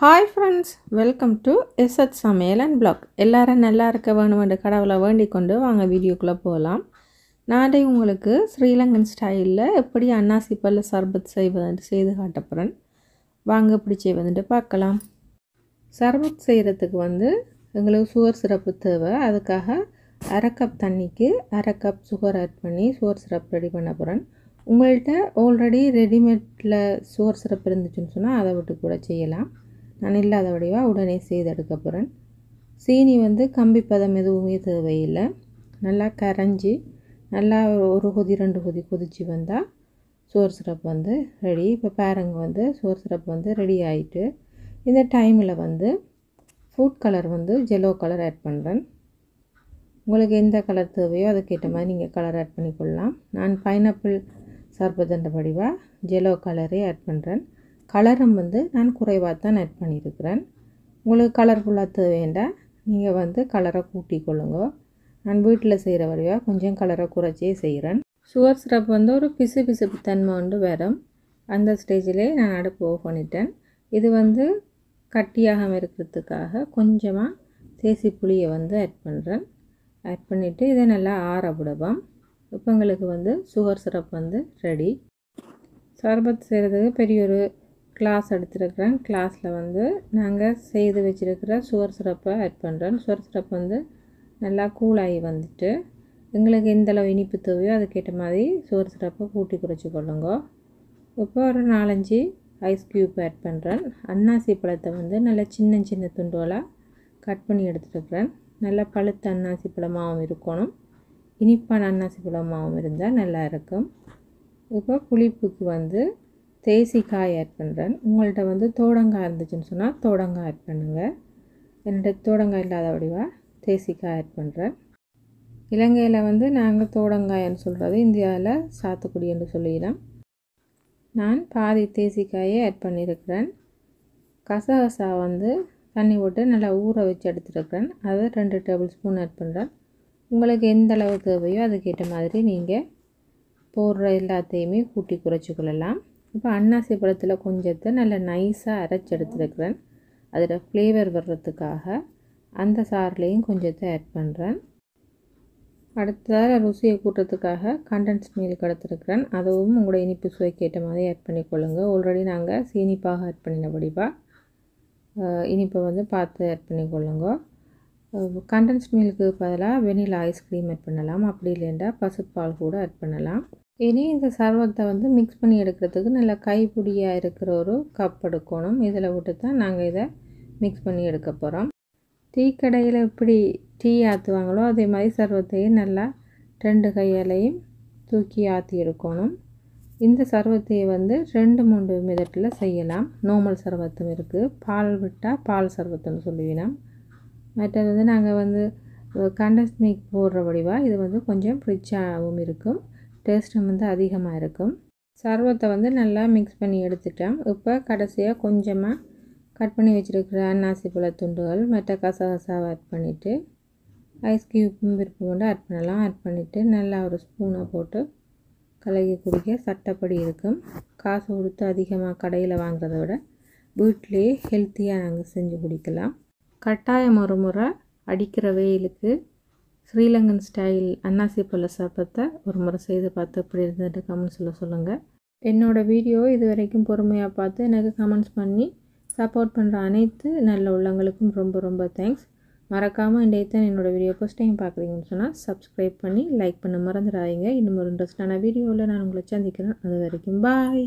Hi friends, welcome to SH சமையல் and black. எல்லோரும் நல்லா இருக்க வேணுமென்று கடவுளை வேண்டிக் கொண்டு வாங்க வீடியோக்குள்ளே போகலாம். நானே உங்களுக்கு ஸ்ரீலங்கன் ஸ்டைலில் எப்படி அன்னாசி பழ சர்பத் செய்து காட்டப்போகிறேன். வாங்க எப்படி செய்வதுன்ட்டு பார்க்கலாம். சர்பத் செய்கிறதுக்கு எங்களுக்கு சுகர் சிரப்பு தேவை. அதுக்காக அரை கப் தண்ணிக்கு அரை கப் சுகர் ஆட் பண்ணி சுகர் சிரப் ரெடி பண்ண போகிறேன். உங்கள்கிட்ட ஆல்ரெடி ரெடிமேடில் சுகர் சிரப் இருந்துச்சுன்னு சொன்னால் அதை விட்டு கூட செய்யலாம். நான் இல்லாத வடிவாக உடனே செய்து எடுக்க போகிறேன். சீனி கம்பி பதம் எதுவுமே தேவையில்லை. நல்லா கரைஞ்சி நல்லா ஒரு கொதி 2 கொதி கொதித்து வந்தால் சுகர் சிரப் ரெடி. இப்போ பாருங்க சுகர் சிரப் ரெடி ஆகிட்டு இந்த டைமில் ஃபுட் கலர் ஜெல்லோ கலர் ஆட் பண்ணுறேன். உங்களுக்கு எந்த கலர் தேவையோ அதுக்கேற்ற மாதிரி நீங்கள் கலர் ஆட் பண்ணிக்கொள்ளலாம். நான் பைனாப்பிள் சர்பத்துன்ற வடிவாக ஜெல்லோ கலரே ஆட் பண்ணுறேன். கலரும் நான் குறைவாக தான் ஆட் பண்ணியிருக்கிறேன். உங்களுக்கு கலர்ஃபுல்லாக தேவைண்டா நீங்கள் கலரை கூட்டிக்கொள்ளுங்க. நான் வீட்டில் செய்கிற வழியாக கொஞ்சம் கலரை குறைச்சே செய்கிறேன். சுகர் சிரப் ஒரு பிசு தன்மை வரும். அந்த ஸ்டேஜிலே நான் அடுப்பு ஆஃப் பண்ணிட்டேன். இது கட்டியாகாமல் இருக்கிறதுக்காக கொஞ்சமாக தேசி புளியை ஆட் பண்ணுறேன். ஆட் பண்ணிவிட்டு இதை நல்லா ஆற விடுவோம். இப்போ எங்களுக்கு சுகர் சிரப் ரெடி. சர்பத் செய்கிறதுக்கு பெரிய ஒரு கிளாஸ் எடுத்துருக்கிறேன். கிளாஸில் நாங்கள் செய்து வச்சுருக்கிற சுகர் சிரப்பை ஆட் பண்ணுறேன். சுகர் சிரப் நல்லா கூலாகி வந்துட்டு எங்களுக்கு எந்தளவு இனிப்பு தேவையோ அதுக்கேற்ற மாதிரி சுகர் சிரப்பை கூட்டி குறைச்சி கொள்ளுங்க. இப்போ ஒரு 4-5 ஐஸ் க்யூப் ஆட் பண்ணுறேன். அன்னாசி பழத்தை நல்லா சின்ன துண்டுகளாக கட் பண்ணி எடுத்துருக்கிறேன். நல்லா பழுத்த அன்னாசி பழமாகவும் இருக்கணும், இனிப்பான அன்னாசி பழமாகவும் இருந்தால் நல்லா இருக்கும். இப்போ புளிப்புக்கு தேசிக்காய் ஆட் பண்ணுறேன். உங்கள்கிட்ட தோடங்காய் இருந்துச்சுன்னு சொன்னால் தோடங்காய் ஆட் பண்ணுங்கள். என்னோட தோடங்காய் இல்லாத வடிவாக தேசிக்காய் ஆட் பண்ணுறேன். இலங்கையில் நாங்கள் தோடங்காய்ன்னு சொல்கிறது, இந்தியாவில் சாத்துக்குடி என்று சொல்லிடலாம். நான் பாதி தேசிக்காயை ஆட் பண்ணியிருக்கிறேன். கசகசா தண்ணி போட்டு நல்லா ஊற வச்சு எடுத்துருக்கிறேன். அதை 2 டேபிள் ஸ்பூன் ஆட் பண்ணுறேன். உங்களுக்கு எந்த அளவு தேவையோ அதுக்கேற்ற மாதிரி நீங்கள் போடுற எல்லாத்தையுமே கூட்டி குறைச்சி கொள்ளலாம். இப்போ அன்னாசி பழத்தில் கொஞ்சத்தை நல்லா நைஸாக அரைச்சி எடுத்துருக்கிறேன். அதில் ஃப்ளேவர் வர்றதுக்காக அந்த சாறுலேயும் கொஞ்சத்தை ஆட் பண்ணுறேன். அடுத்ததாக ருசியை கூட்டுறதுக்காக கண்டென்ஸ் மில்க் எடுத்துருக்கிறேன். அதுவும் உங்களோட இனிப்பு சுவைக்கு ஏற்ற மாதிரி ஆட் பண்ணிக்கொள்ளுங்க. ஆல்ரெடி நாங்கள் சீனிப்பாக ஆட் பண்ணினபடிப்பா இனிப்பை பார்த்து ஆட் பண்ணிக்கொள்ளுங்க. கண்டென்ஸ் மில்க்கு பதிலாக வெனிலா ஐஸ்கிரீம் ஆட் பண்ணலாம். அப்படி இல்லைண்டா பசுப்பால் கூட ஆட் பண்ணலாம். இனி இந்த சர்பத்தை மிக்ஸ் பண்ணி எடுக்கிறதுக்கு நல்லா கைப்பிடியாக இருக்கிற ஒரு கப் எடுக்கணும். இதில் விட்டு தான் நாங்கள் இதை மிக்ஸ் பண்ணி எடுக்க போகிறோம். டீ கடையில் எப்படி டீ ஆற்றுவாங்களோ அதே மாதிரி சர்பத்தையும் நல்லா 2 கையாலையும் தூக்கி ஆற்றி எடுக்கணும். இந்த சர்பத்தையை 2-3 மெத்தடில் செய்யலாம். நார்மல் சர்பத்தும் இருக்குது, பால் விட்டால் பால் சர்பத்துன்னு சொல்லுவீங்க. மற்றது நாங்கள் கண்டென்ஸ் மில்க் போடுற வடிவாக இது கொஞ்சம் ரிச்சாகவும் இருக்கும், டேஸ்ட்டும் அதிகமாக இருக்கும். சர்பத்தை நல்லா மிக்ஸ் பண்ணி எடுத்துட்டேன். இப்போ கடைசியாக கொஞ்சமாக கட் பண்ணி வச்சுருக்கிற அன்னாசி பழ துண்டுகள் மற்ற கசகசாவை ஆட் பண்ணிவிட்டு ஐஸ் க்யூப்பும் விருப்பம் கொண்டு ஆட் பண்ணலாம். ஆட் பண்ணிவிட்டு நல்லா ஒரு ஸ்பூனை போட்டு கலக்கி குடிக்க சட்டப்படி இருக்கும். காசு கொடுத்து அதிகமாக கடையில் வாங்குறத விட வீட்டிலேயே ஹெல்த்தியாக நாங்கள் செஞ்சு குடிக்கலாம். கட்டாயம் ஒரு முறை அடிக்கிற வெயிலுக்கு ஸ்ரீலங்கன் ஸ்டைல் அன்னாசி பழ சர்பத்தை ஒரு முறை செய்து பார்த்து எப்படி இருந்துட்டு கமெண்ட்ஸில் சொல்லுங்கள். என்னோடய வீடியோ இது வரைக்கும் பொறுமையாக பார்த்து எனக்கு கமெண்ட்ஸ் பண்ணி சப்போர்ட் பண்ணுற அனைத்து நல்ல உள்ளங்களுக்கும் ரொம்ப தேங்க்ஸ். மறக்காமல் இன்றைய என்னோடய வீடியோ ஃபஸ்ட் டைம் பார்க்குறீங்கன்னு சொன்னால் சப்ஸ்கிரைப் பண்ணி லைக் பண்ண மறந்துடாதீங்க. இன்னும் ஒரு இன்ட்ரெஸ்டான வீடியோவில் நான் உங்களை சந்திக்கிறேன். அது வரைக்கும் பாய்.